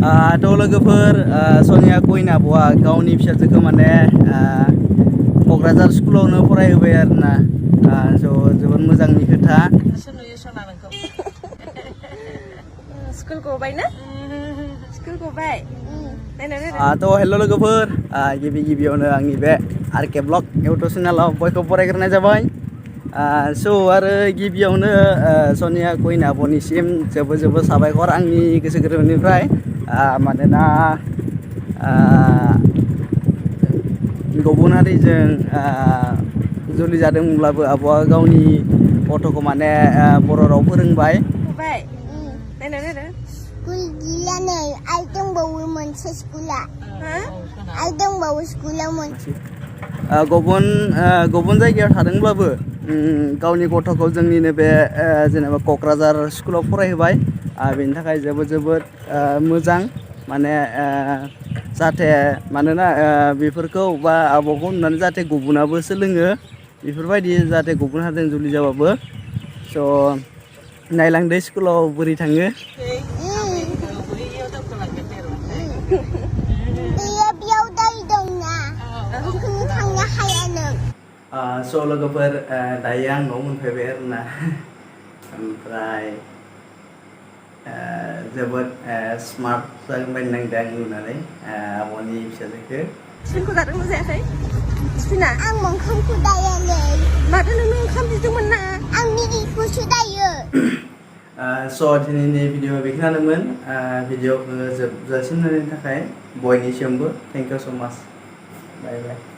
थ' लोगोफोर सनिया गयनाब'आ गावनि फिसाजोखौ माने क'क्राझार स्कुलावनो फरायहोबाय आरोना स' जोबोद मोजांनि खोथा स्कुल गबाय ना स्कुल गबाय थ' हेल' लोगोफोर गिबियावनो आंनि बे आरके ब्लग इउटुब चेनेलाव बयखौबो बरायग्रोनाय जाबाय स' आरो गिबियावनो सनिया गयनाब'निसिम जोबोद साबायखर आंनि गोसो गोरबोनिफ्राय मानोना गुबुन हारिजों जुलि जादोंमोनब्लाबो आब'आ गावनि गथ'खौ माने बर' राव फोरोंबाय स्कुल गैला नै आइ दंबावो मोनसे स्कुला आइ दंबावो स्कुलाव मोनसे गुबुन जायगायाव थादोंब्लाबो गावनि गथ'खौ जोंनिनो बे जेनेबा क'क्राझार स्कुलाव फरायहोबाय बेनि थाखाय जोबोद मोजां माने जाहाथे मानोना बेफोरखौ बा आब'खौ नुनानै जाहाथे गुबुनाबो सोलोङो बेफोरबायदि जाहाथे गुबुन हारिजों जुलि जाबाबो स' नायलांदो स्कुलाव बोरै थाङो बेयाव दै दंना बेखौनो थांनो हाया नों स' लोगोफोर दायो आं न'आव मोनफैबाय आरोना ओमफ्राय जोबोद स्मार्ट जागोन बायदि नांदों आं नुनानै आब'नि फिसाजोखौ टिफिनखौ जादोंना जायाखै टिफिना आं ओंखामखौ दायालै माथो नों ओंखाम बिदोंमोन ना आं मिगिखौसो दायो स' दिनैनि भिडिअ बेखिनियानोमोन भिडिअखौ जोबजासिम नायनायनि थाखाय बयनिसिमबो थेंक इउ स' माच बाय बाय